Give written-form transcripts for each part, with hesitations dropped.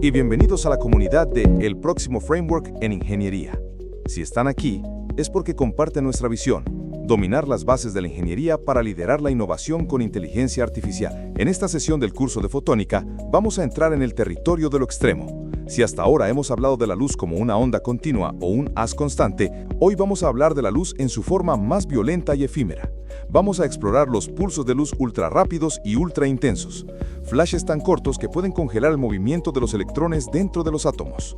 y bienvenidos a la comunidad de El Próximo Framework en Ingeniería. Si están aquí, es porque comparten nuestra visión, dominar las bases de la ingeniería para liderar la innovación con inteligencia artificial. En esta sesión del curso de fotónica, vamos a entrar en el territorio de lo extremo. Si hasta ahora hemos hablado de la luz como una onda continua o un haz constante, hoy vamos a hablar de la luz en su forma más violenta y efímera. Vamos a explorar los pulsos de luz ultra rápidos y ultra intensos, flashes tan cortos que pueden congelar el movimiento de los electrones dentro de los átomos.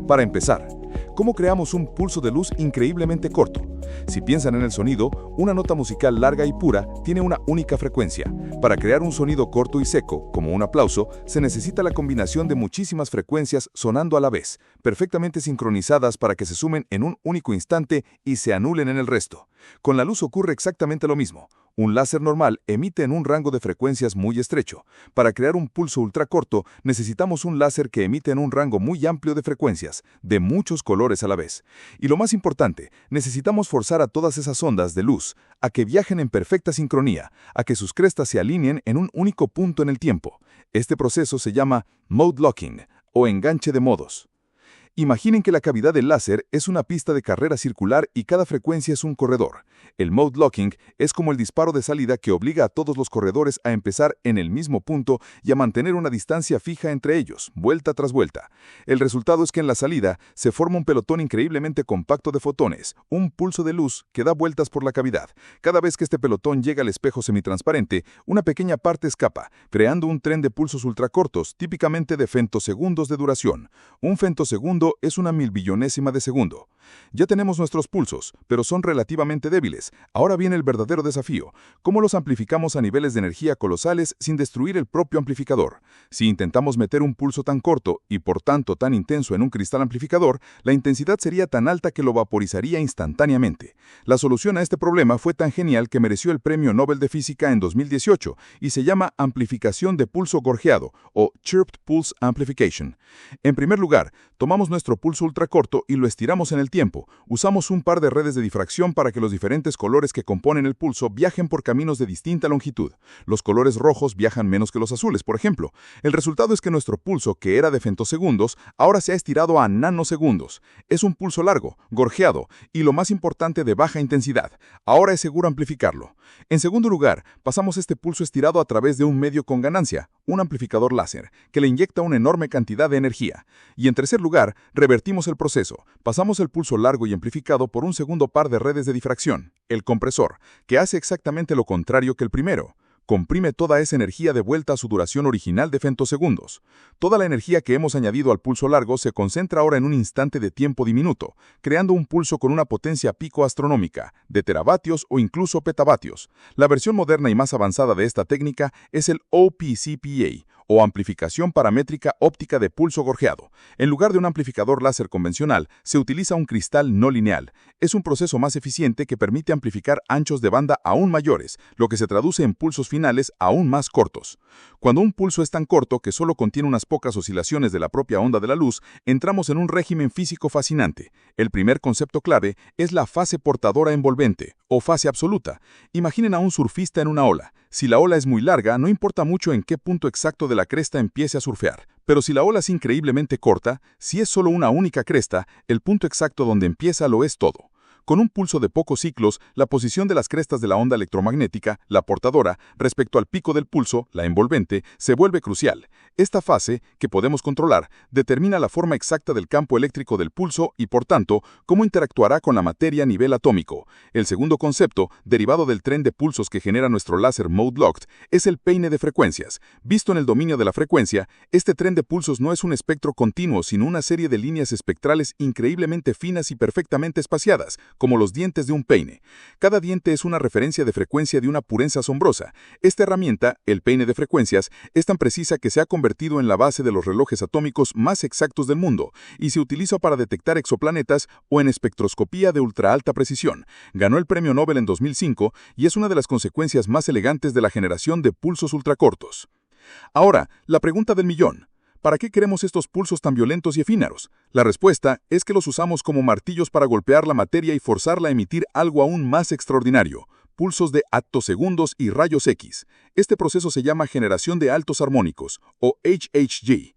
Para empezar, ¿cómo creamos un pulso de luz increíblemente corto? Si piensan en el sonido, una nota musical larga y pura tiene una única frecuencia. Para crear un sonido corto y seco, como un aplauso, se necesita la combinación de muchísimas frecuencias sonando a la vez, perfectamente sincronizadas para que se sumen en un único instante y se anulen en el resto. Con la luz ocurre exactamente lo mismo. Un láser normal emite en un rango de frecuencias muy estrecho. Para crear un pulso ultracorto, necesitamos un láser que emite en un rango muy amplio de frecuencias, de muchos colores a la vez. Y lo más importante, necesitamos forzar a todas esas ondas de luz a que viajen en perfecta sincronía, a que sus crestas se alineen en un único punto en el tiempo. Este proceso se llama mode locking, o enganche de modos. Imaginen que la cavidad del láser es una pista de carrera circular y cada frecuencia es un corredor. El mode locking es como el disparo de salida que obliga a todos los corredores a empezar en el mismo punto y a mantener una distancia fija entre ellos, vuelta tras vuelta. El resultado es que en la salida se forma un pelotón increíblemente compacto de fotones, un pulso de luz que da vueltas por la cavidad. Cada vez que este pelotón llega al espejo semitransparente, una pequeña parte escapa, creando un tren de pulsos ultracortos, típicamente de femtosegundos de duración. Un femtosegundo es una milbillonésima de segundo. Ya tenemos nuestros pulsos, pero son relativamente débiles. Ahora viene el verdadero desafío. ¿Cómo los amplificamos a niveles de energía colosales sin destruir el propio amplificador? Si intentamos meter un pulso tan corto y por tanto tan intenso en un cristal amplificador, la intensidad sería tan alta que lo vaporizaría instantáneamente. La solución a este problema fue tan genial que mereció el Premio Nobel de Física en 2018 y se llama amplificación de pulso gorjeado o Chirped Pulse Amplification. En primer lugar, tomamos nuestro pulso ultracorto y lo estiramos en el tiempo. Usamos un par de redes de difracción para que los diferentes colores que componen el pulso viajen por caminos de distinta longitud. Los colores rojos viajan menos que los azules, por ejemplo. El resultado es que nuestro pulso, que era de femtosegundos, ahora se ha estirado a nanosegundos. Es un pulso largo, gorjeado y, lo más importante, de baja intensidad. Ahora es seguro amplificarlo. En segundo lugar, pasamos este pulso estirado a través de un medio con ganancia, un amplificador láser, que le inyecta una enorme cantidad de energía. Y en tercer lugar, revertimos el proceso. Pasamos el pulso largo y amplificado por un segundo par de redes de difracción, el compresor, que hace exactamente lo contrario que el primero. Comprime toda esa energía de vuelta a su duración original de femtosegundos. Toda la energía que hemos añadido al pulso largo se concentra ahora en un instante de tiempo diminuto, creando un pulso con una potencia pico astronómica, de teravatios o incluso petavatios. La versión moderna y más avanzada de esta técnica es el OPCPA, o amplificación paramétrica óptica de pulso gorjeado. En lugar de un amplificador láser convencional, se utiliza un cristal no lineal. Es un proceso más eficiente que permite amplificar anchos de banda aún mayores, lo que se traduce en pulsos finales aún más cortos. Cuando un pulso es tan corto que solo contiene unas pocas oscilaciones de la propia onda de la luz, entramos en un régimen físico fascinante. El primer concepto clave es la fase portadora envolvente, o fase absoluta. Imaginen a un surfista en una ola. Si la ola es muy larga, no importa mucho en qué punto exacto de la cresta empiece a surfear. Pero si la ola es increíblemente corta, si es solo una única cresta, el punto exacto donde empieza lo es todo. Con un pulso de pocos ciclos, la posición de las crestas de la onda electromagnética, la portadora, respecto al pico del pulso, la envolvente, se vuelve crucial. Esta fase, que podemos controlar, determina la forma exacta del campo eléctrico del pulso y, por tanto, cómo interactuará con la materia a nivel atómico. El segundo concepto, derivado del tren de pulsos que genera nuestro láser mode locked, es el peine de frecuencias. Visto en el dominio de la frecuencia, este tren de pulsos no es un espectro continuo, sino una serie de líneas espectrales increíblemente finas y perfectamente espaciadas, como los dientes de un peine. Cada diente es una referencia de frecuencia de una pureza asombrosa. Esta herramienta, el peine de frecuencias, es tan precisa que se ha convertido en la base de los relojes atómicos más exactos del mundo y se utiliza para detectar exoplanetas o en espectroscopía de ultra alta precisión. Ganó el Premio Nobel en 2005 y es una de las consecuencias más elegantes de la generación de pulsos ultracortos. Ahora, la pregunta del millón. ¿Para qué queremos estos pulsos tan violentos y efímeros? La respuesta es que los usamos como martillos para golpear la materia y forzarla a emitir algo aún más extraordinario, pulsos de attosegundos y rayos X. Este proceso se llama generación de altos armónicos, o HHG.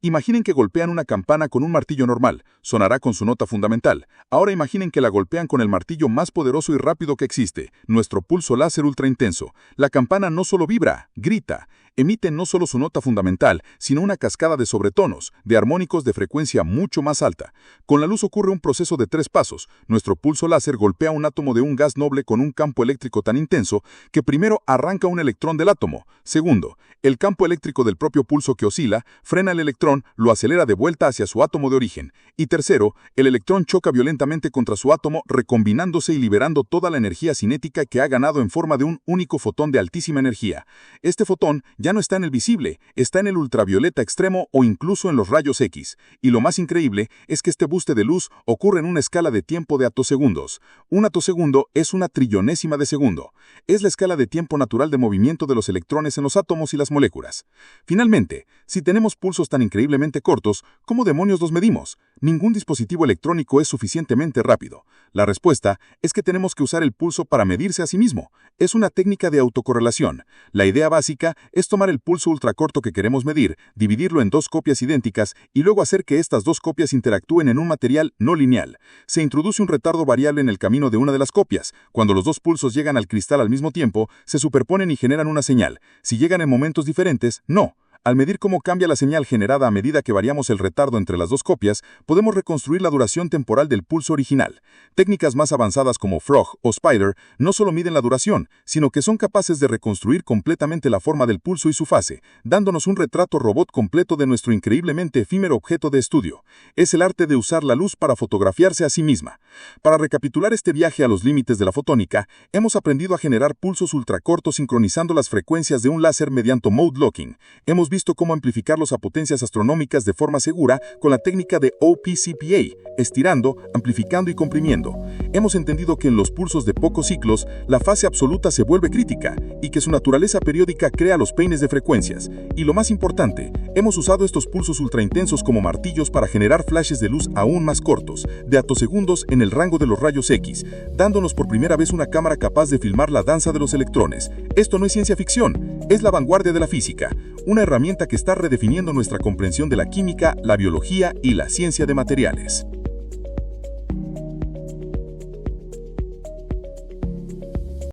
Imaginen que golpean una campana con un martillo normal, sonará con su nota fundamental. Ahora imaginen que la golpean con el martillo más poderoso y rápido que existe, nuestro pulso láser ultra intenso. La campana no solo vibra, grita. Emite no solo su nota fundamental, sino una cascada de sobretonos, de armónicos de frecuencia mucho más alta. Con la luz ocurre un proceso de 3 pasos. Nuestro pulso láser golpea un átomo de un gas noble con un campo eléctrico tan intenso que primero arranca un electrón del átomo. Segundo, el campo eléctrico del propio pulso que oscila frena el electrón, lo acelera de vuelta hacia su átomo de origen. Y tercero, el electrón choca violentamente contra su átomo, recombinándose y liberando toda la energía cinética que ha ganado en forma de un único fotón de altísima energía. Este fotón ya no está en el visible, está en el ultravioleta extremo o incluso en los rayos X. Y lo más increíble es que este buste de luz ocurre en una escala de tiempo de atosegundos. Un atosegundo es una trillonésima de segundo. Es la escala de tiempo natural de movimiento de los electrones en los átomos y las moléculas. Finalmente, si tenemos pulsos tan increíblemente cortos, ¿cómo demonios los medimos? Ningún dispositivo electrónico es suficientemente rápido. La respuesta es que tenemos que usar el pulso para medirse a sí mismo. Es una técnica de autocorrelación. La idea básica es tomar el pulso ultracorto que queremos medir, dividirlo en 2 copias idénticas y luego hacer que estas 2 copias interactúen en un material no lineal. Se introduce un retardo variable en el camino de una de las copias. Cuando los 2 pulsos llegan al cristal al mismo tiempo, se superponen y generan una señal. Si llegan en momentos diferentes, no. Al medir cómo cambia la señal generada a medida que variamos el retardo entre las 2 copias, podemos reconstruir la duración temporal del pulso original. Técnicas más avanzadas como Frog o Spider no solo miden la duración, sino que son capaces de reconstruir completamente la forma del pulso y su fase, dándonos un retrato robot completo de nuestro increíblemente efímero objeto de estudio. Es el arte de usar la luz para fotografiarse a sí misma. Para recapitular este viaje a los límites de la fotónica, hemos aprendido a generar pulsos ultracortos sincronizando las frecuencias de un láser mediante mode locking. Hemos visto cómo amplificarlos a potencias astronómicas de forma segura con la técnica de OPCPA, estirando, amplificando y comprimiendo. Hemos entendido que en los pulsos de pocos ciclos, la fase absoluta se vuelve crítica y que su naturaleza periódica crea los peines de frecuencias. Y lo más importante, hemos usado estos pulsos ultraintensos como martillos para generar flashes de luz aún más cortos, de atosegundos en el rango de los rayos X, dándonos por primera vez una cámara capaz de filmar la danza de los electrones. Esto no es ciencia ficción, es la vanguardia de la física, una herramienta que está redefiniendo nuestra comprensión de la química, la biología y la ciencia de materiales.